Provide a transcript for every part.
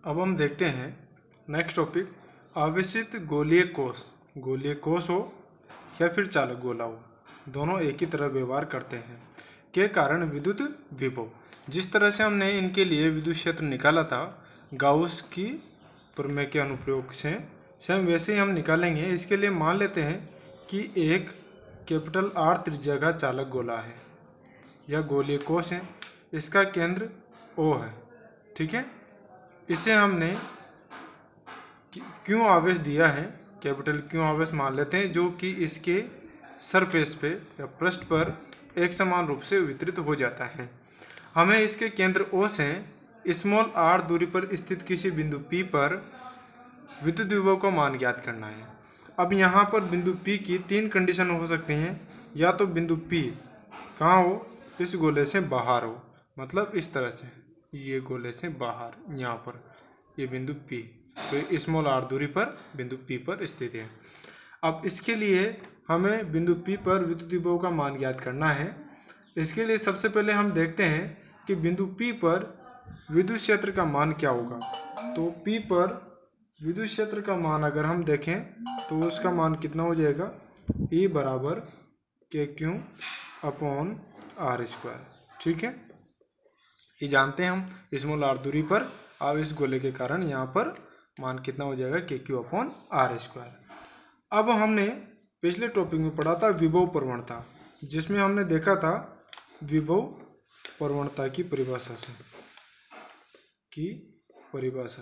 अब हम देखते हैं नेक्स्ट टॉपिक, आवेशित गोलीय कोष हो या फिर चालक गोला हो, दोनों एक ही तरह व्यवहार करते हैं के कारण विद्युत विभव। जिस तरह से हमने इनके लिए विद्युत क्षेत्र निकाला था गाउस की प्रमेय के अनुप्रयोग से, सेम वैसे ही हम निकालेंगे। इसके लिए मान लेते हैं कि एक कैपिटल R त्रिज्या का चालक गोला है या गोलीय कोष है, इसका केंद्र O है। ठीक है, इसे हमने क्यों आवेश दिया है, कैपिटल क्यों आवेश मान लेते हैं, जो कि इसके सरफेस पे या पृष्ठ पर एक समान रूप से वितरित हो जाता है। हमें इसके केंद्र O से स्मॉल r दूरी पर स्थित किसी बिंदु P पर विद्युत विभव का मान ज्ञात करना है। अब यहाँ पर बिंदु P की तीन कंडीशन हो सकती हैं, या तो बिंदु P कहाँ हो, इस गोले से बाहर हो, मतलब इस तरह से, ये गोले से बाहर, यहाँ पर ये बिंदु P, तो स्मॉल r दूरी पर बिंदु P पर स्थित है। अब इसके लिए हमें बिंदु P पर विद्युत विभव का मान ज्ञात करना है। इसके लिए सबसे पहले हम देखते हैं कि बिंदु P पर विद्युत क्षेत्र का मान क्या होगा। तो P पर विद्युत क्षेत्र का मान अगर हम देखें तो उसका मान कितना हो जाएगा, E बराबर KQ अपॉन R स्क्वायर। ठीक है, ये जानते हैं हम स्मॉल r दूरी पर। अब इस गोले के कारण यहाँ पर मान कितना हो जाएगा, KQ अपॉन R स्क्वायर। अब हमने पिछले टॉपिक में पढ़ा था विभव प्रवणता, जिसमें हमने देखा था विभव प्रवणता की परिभाषा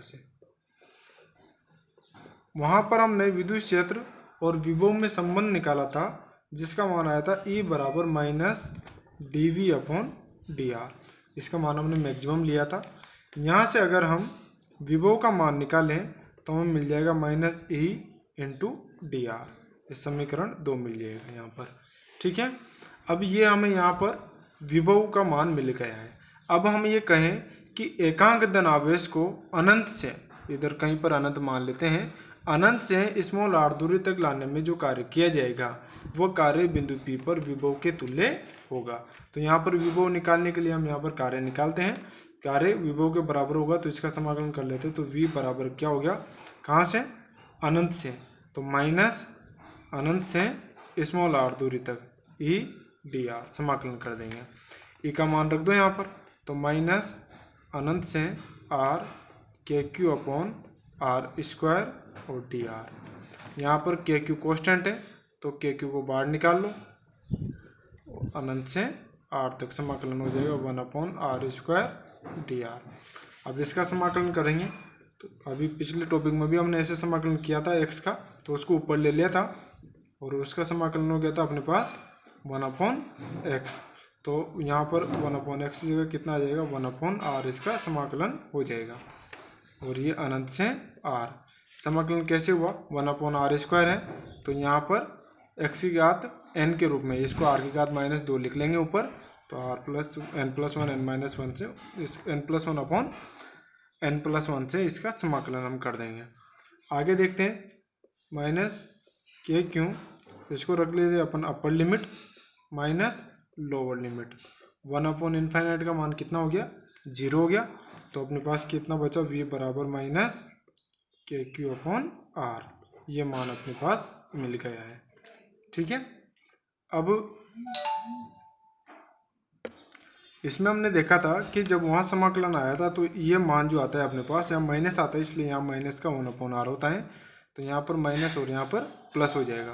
से वहाँ पर हमने विद्युत क्षेत्र और विभव में संबंध निकाला था, जिसका मान आया था E बराबर माइनस dV अपॉन dr। इसका मान हमने मैक्सिमम लिया था। यहाँ से अगर हम विभव का मान निकालें तो हमें मिल जाएगा माइनस E इंटू dr। इस समीकरण 2 मिल जाएगा यहाँ पर। ठीक है, अब ये हमें यहाँ पर विभव का मान मिल गया है। अब हम ये कहें कि एकांक धन आवेश को अनंत से, इधर कहीं पर अनंत मान लेते हैं, अनंत से स्मॉल r दूरी तक लाने में जो कार्य किया जाएगा वो कार्य बिंदु P पर विभव के तुल्य होगा। तो यहाँ पर विभव निकालने के लिए हम यहाँ पर कार्य निकालते हैं। कार्य विभव के बराबर होगा, तो इसका समाकलन कर लेते हैं। तो V बराबर क्या हो गया, कहाँ से, अनंत से, तो माइनस अनंत से स्मॉल r दूरी तक E dr, समाकलन कर देंगे। E का मान रख दो यहाँ पर, तो माइनस अनंत से r KQ upon R square और dr। यहाँ पर KQ कांस्टेंट है, तो KQ को बाहर निकाल लो, अनंत से r तक समाकलन हो जाएगा 1 अपॉन R स्क्वायर dr। अब इसका समाकलन करेंगे, तो अभी पिछले टॉपिक में भी हमने ऐसे समाकलन किया था x का, तो उसको ऊपर ले लिया था और उसका समाकलन हो गया था अपने पास 1 अपॉन x। तो यहाँ पर 1 अपॉन x की जगह कितना आ जाएगा, 1 अपॉन r, इसका समाकलन हो जाएगा। और ये अनंत से r, समाकलन कैसे हुआ, 1 अपॉन R स्क्वायर है, तो यहाँ पर x की घात n के रूप में, इसको r की घात -2 लिख लेंगे ऊपर, तो r प्लस n+1 n-1 से इस n+1 अपॉन n+1 से इसका समाकलन हम कर देंगे। आगे देखते हैं, माइनस KQ, इसको रख लेते अपन upper limit minus lower limit. 1 upon infinite का मान कितना हो गया, 0 हो गया, तो अपने पास कितना बचा, V बराबर माइनस KQ अपॉन R। ये मान अपने पास मिल गया है। ठीक है, अब इसमें हमने देखा था कि जब वहाँ समाकलन आया था तो ये मान जो आता है अपने पास, यहाँ माइनस आता है, इसलिए यहाँ माइनस का 1 अपॉन R होता है, तो यहाँ पर माइनस और यहाँ पर प्लस हो जाएगा।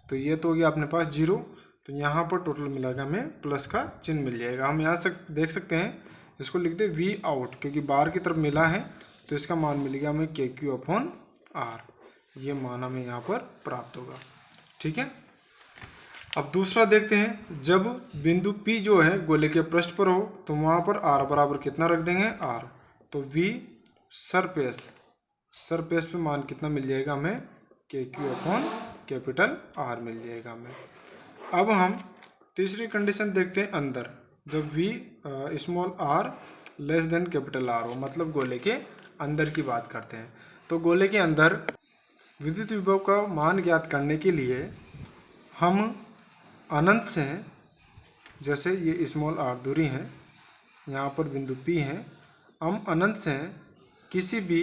तो ये तो हो गया अपने पास 0, तो यहाँ पर टोटल मिलाकर हमें प्लस का चिन्ह मिल जाएगा। हम यहाँ से देख सकते हैं, इसको लिखते हैं V आउट, क्योंकि बाहर की तरफ मिला है, तो इसका मान मिल गया हमें KQ अपॉन R। ये मान हमें यहाँ पर प्राप्त होगा। ठीक है, अब दूसरा देखते हैं, जब बिंदु P जो है गोले के पृष्ठ पर हो तो वहाँ पर R बराबर कितना रख देंगे, R, तो V सरफेस पे मान कितना मिल जाएगा हमें, KQ अपॉन कैपिटल R मिल जाएगा हमें। अब हम तीसरी कंडीशन देखते हैं, अंदर, जब V small r less than capital R हो, मतलब गोले के अंदर की बात करते हैं। तो गोले के अंदर विद्युत विभव का मान ज्ञात करने के लिए हम अनंत से, जैसे ये स्मॉल r दूरी है, यहाँ पर बिंदु P है, हम अनंत से किसी भी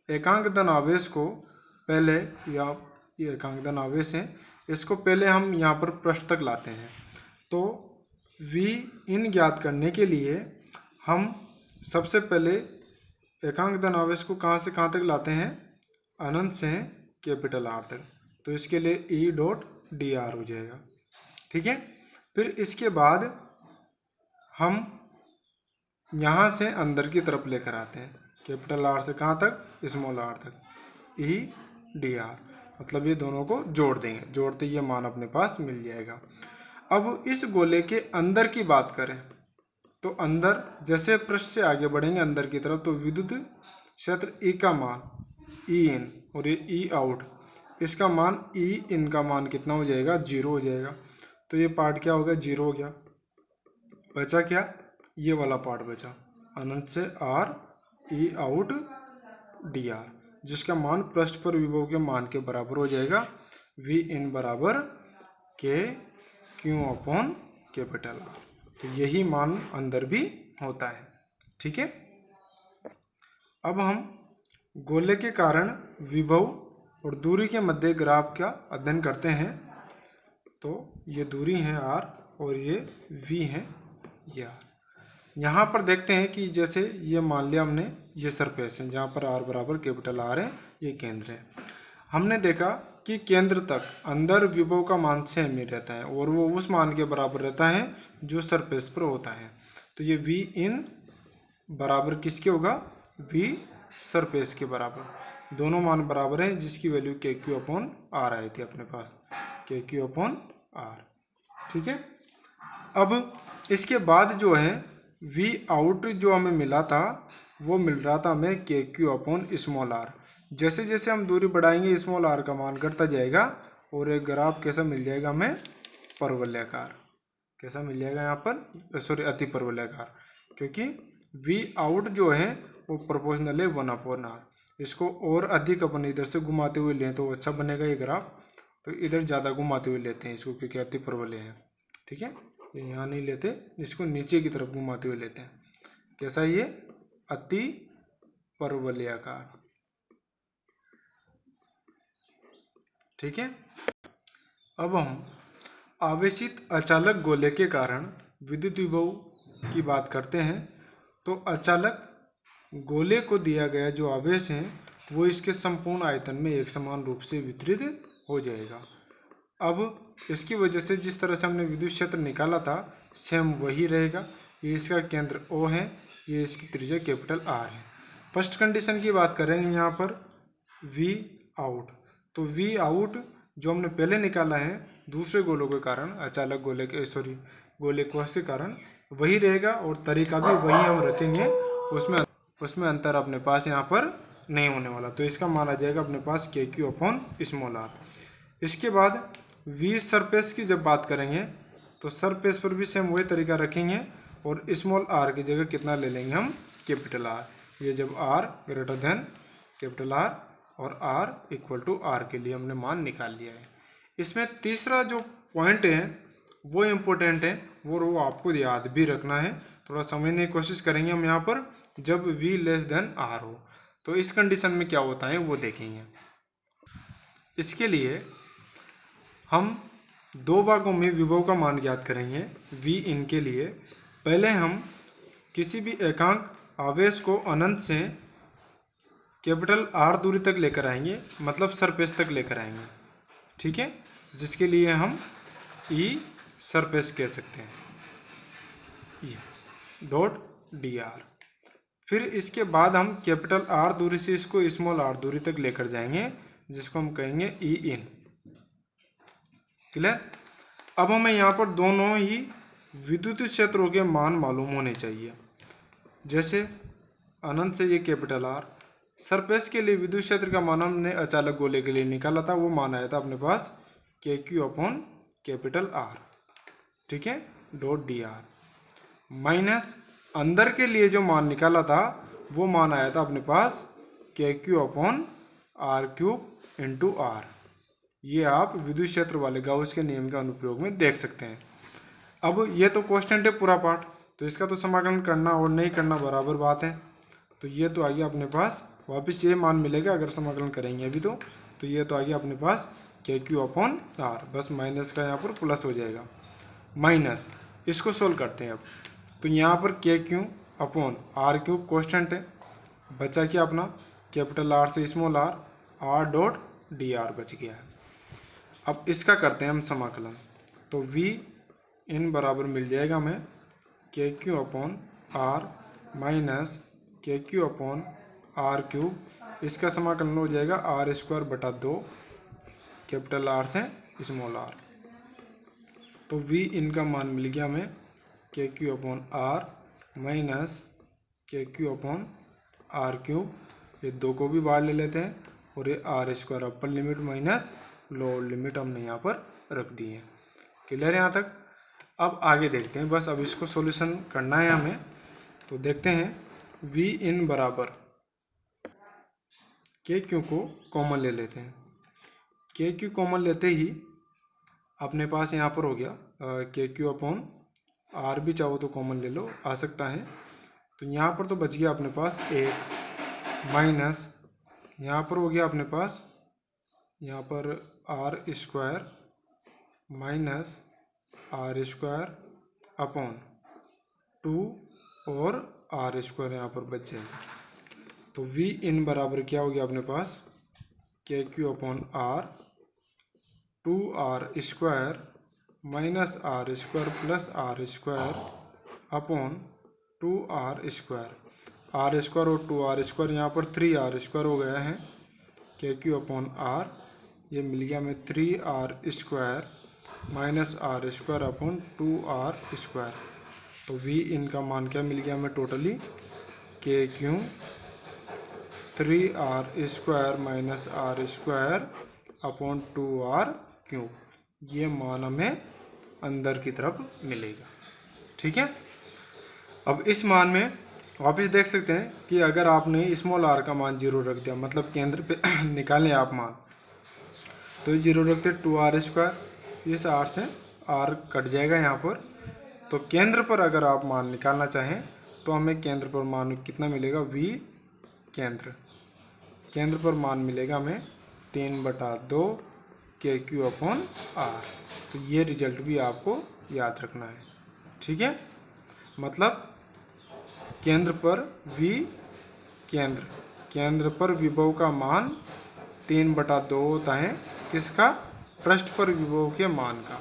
एकांक धन आवेश को पहले, या ये एकांक धन आवेश है, इसको पहले हम यहाँ पर पृष्ठ तक लाते हैं। तो V इन ज्ञात करने के लिए हम सबसे पहले एकांक धन आवेश को कहाँ से कहाँ तक लाते हैं, अनंत से कैपिटल R तक। तो इसके लिए E डॉट डी आर हो जाएगा, ठीक है। फिर इसके बाद हम यहाँ से अंदर की तरफ लेकर आते हैं, कैपिटल R से कहाँ तक, स्मॉल r तक, E डी आर, मतलब ये दोनों को जोड़ देंगे, जोड़ते ये मान अपने पास मिल जाएगा। अब इस गोले के अंदर की बात करें तो अंदर जैसे पृष्ठ से आगे बढ़ेंगे अंदर की तरफ, तो विद्युत क्षेत्र E का मान E इन और ये E आउट, इसका मान E इन का मान कितना हो जाएगा, 0 हो जाएगा। तो ये पार्ट क्या हो गया, 0 हो गया। बचा क्या, ये वाला पार्ट बचा, अनंत से R E out D R, जिसका मान पृष्ठ पर विभव के मान के बराबर हो जाएगा। V इन बराबर के क्यू अपॉन कैपिटल R। तो यही मान अंदर भी होता है, ठीक है। अब हम गोले के कारण विभव और दूरी के मध्य ग्राफ का अध्ययन करते हैं। तो ये दूरी है R और ये V है ये R। यहाँ पर देखते हैं कि जैसे ये मान लिया हमने, ये सरफेस है जहाँ पर R बराबर कैपिटल R है, ये केंद्र है। हमने देखा कि केंद्र तक अंदर विभव का मान सेम ही रहता है और वो उस मान के बराबर रहता है जो सरफेस पर होता है। तो ये V इन बराबर किसके होगा, V सरफेस के बराबर। दोनों मान बराबर हैं, जिसकी वैल्यू के क्यू अपॉन R आई थी अपने पास, के क्यू अपॉन R, ठीक है। अब इसके बाद जो है V आउट जो हमें मिला था, वो मिल रहा था हमें के क्यू अपॉन स्मॉल r। जैसे जैसे हम दूरी बढ़ाएंगे स्मॉल r का मान घटता जाएगा और एक ग्राफ कैसा मिल जाएगा हमें, परवलयाकार। कैसा मिल जाएगा यहाँ पर, सॉरी अति परवलयाकार, क्योंकि V आउट जो है वो प्रोपोर्शनल है 1/r। इसको और अधिक अपन इधर से घुमाते हुए लें तो अच्छा बनेगा ये ग्राफ, तो इधर ज़्यादा घुमाते हुए लेते हैं इसको क्योंकि अति परवलय है, ठीक है। ये यहाँ नहीं लेते, इसको नीचे की तरफ घुमाते हुए लेते हैं। कैसा ये, अति परवलयाकार, ठीक है। अब हम आवेशित अचालक गोले के कारण विद्युत विभव की बात करते हैं। तो अचालक गोले को दिया गया जो आवेश है वो इसके संपूर्ण आयतन में एक समान रूप से वितरित हो जाएगा। अब इसकी वजह से जिस तरह से हमने विद्युत क्षेत्र निकाला था सेम वही रहेगा। ये इसका केंद्र O है, ये इसकी त्रिज्या कैपिटल R है। फर्स्ट कंडीशन की बात करेंगे यहाँ पर V आउट, तो V आउट जो हमने पहले निकाला है दूसरे गोलों के कारण, अचालक गोले के गोले कोष के कारण वही रहेगा और तरीका भी वही हम रखेंगे, उसमें अंतर अपने पास यहाँ पर नहीं होने वाला। तो इसका मान आ जाएगा अपने पास K Q upon small r। इसके बाद V सरफेस की जब बात करेंगे तो सरफेस पर भी सेम वही तरीका रखेंगे और स्मॉल r की जगह कितना ले लेंगे हम, कैपिटल R। ये जब r greater than capital R और r इक्वल टू R के लिए हमने मान निकाल लिया है। इसमें तीसरा जो पॉइंट है वो इम्पोर्टेंट है, वो आपको याद भी रखना है। थोड़ा समझने की कोशिश करेंगे हम यहाँ पर, जब V लेस देन R हो तो इस कंडीशन में क्या होता है वो देखेंगे। इसके लिए हम दो भागों में विभव का मान ज्ञात करेंगे। V इन के लिए पहले हम किसी भी एकांक आवेश को अनंत से कैपिटल R दूरी तक लेकर आएंगे, मतलब सरफेस तक लेकर आएंगे, ठीक है, जिसके लिए हम E सरफेस कह सकते हैं, ये डॉट डी आर। फिर इसके बाद हम कैपिटल R दूरी से इसको स्मॉल r दूरी तक लेकर जाएंगे, जिसको हम कहेंगे E इन। क्लियर। अब हमें यहाँ पर दोनों ही विद्युत क्षेत्रों के मान मालूम होने चाहिए। जैसे अनंत से ये कैपिटल R, सरफेस के लिए विद्युत क्षेत्र का मान हमने अचालक गोले के लिए निकाला था, वो मान आया था अपने पास K Q upon capital R, ठीक है, डॉट डी आर। माइनस अंदर के लिए जो मान निकाला था वो मान आया था अपने पास K Q upon R cube into R। ये आप विद्युत क्षेत्र वाले गाउस के नियम के अनुप्रयोग में देख सकते हैं। अब ये तो कांस्टेंट है पूरा पार्ट, तो इसका तो समाकलन करना और नहीं करना बराबर बात है। तो ये तो आ गया अपने पास, वापस ये मान मिलेगा अगर समाकलन करेंगे अभी तो ये तो आ गया अपने पास के क्यू अपॉन आर, बस माइनस का यहाँ पर प्लस हो जाएगा, माइनस इसको सोल्व करते हैं अब। तो यहाँ पर K Q upon R cube constant है, बचा क्या अपना कैपिटल आर से small R, R dot D R बच गया है। अब इसका करते हैं हम समाकलन, तो वी इन बराबर मिल जाएगा हमें के क्यू अपॉन आर माइनस के क्यू अपॉन आर क्यूब, इसका समाकलन हो जाएगा आर स्क्वायर बटा 2 कैपिटल आर से स्मॉल आर। तो वी इनका मान मिल गया हमें के क्यू अपॉन आर माइनस के क्यू अपॉन आर क्यूब, ये 2 को भी बाहर ले लेते हैं और ये R square upper limit minus lower limit हमने यहाँ पर रख दी है। क्लियर है यहाँ तक? अब आगे देखते हैं, बस अब इसको सॉल्यूशन करना है हमें। तो देखते हैं वी इन बराबर के क्यू को कॉमन ले लेते हैं। के क्यू कॉमन लेते ही अपने पास यहाँ पर हो गया के क्यू अपॉन आर, भी चाहो तो कॉमन ले लो, आ सकता है। तो यहाँ पर तो बच गया अपने पास एक माइनस, यहाँ पर हो गया अपने पास यहाँ पर R square minus R square upon 2 और आर स्क्वायर यहाँ पर बच जाएगा। तो वी इन बराबर क्या हो गया अपने पास K Q upon R 2r square minus R square plus R square upon 2r square, R square और 2r स्क्वायर यहाँ पर 3r स्क्वायर हो गया है, के क्यू अपॉन आर, ये मिल गया हमें 3r square minus R square upon 2r square. तो वी इनका मान क्या मिल गया हमें totally K Q 3r square minus R square upon 2r cube, ये मान हमें अंदर की तरफ मिलेगा। ठीक है, अब इस मान में वापस देख सकते हैं कि अगर आपने स्मॉल आर का मान 0 रख दिया, मतलब केंद्र पे निकालें आप मान, तो ये 0 रखते 2r स्क्वायर, इस r से r कट जाएगा यहाँ पर। तो केंद्र पर अगर आप मान निकालना चाहें तो हमें केंद्र पर मान कितना मिलेगा, v केंद्र पर मान मिलेगा हमें 3/2 के क्यू अपॉन आर। तो ये रिजल्ट भी आपको याद रखना है। ठीक है, मतलब केंद्र पर v केंद्र पर विभव का मान 3/2 होता है, किसका, पृष्ठ पर विभव के मान का।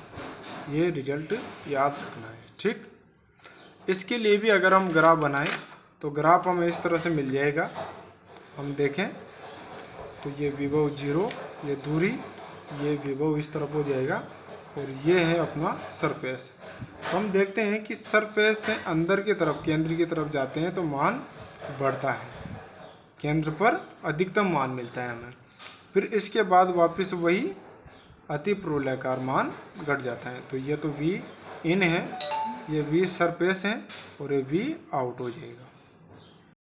ये रिजल्ट याद रखना है। ठीक, इसके लिए भी अगर हम ग्राफ बनाएं तो ग्राफ हमें इस तरह से मिल जाएगा। हम देखें तो ये विभव 0, ये दूरी, ये विभव इस तरफ हो जाएगा और ये है अपना सरफेस। तो हम देखते हैं कि सरफेस से अंदर की तरफ केंद्र की तरफ जाते हैं तो मान बढ़ता है, केंद्र पर अधिकतम मान मिलता है हमें, फिर इसके बाद वापस वही अति प्रोलयकार मान घट जाता है। तो ये तो वी इन है, ये वी सरफेस है और ये वी आउट हो जाएगा।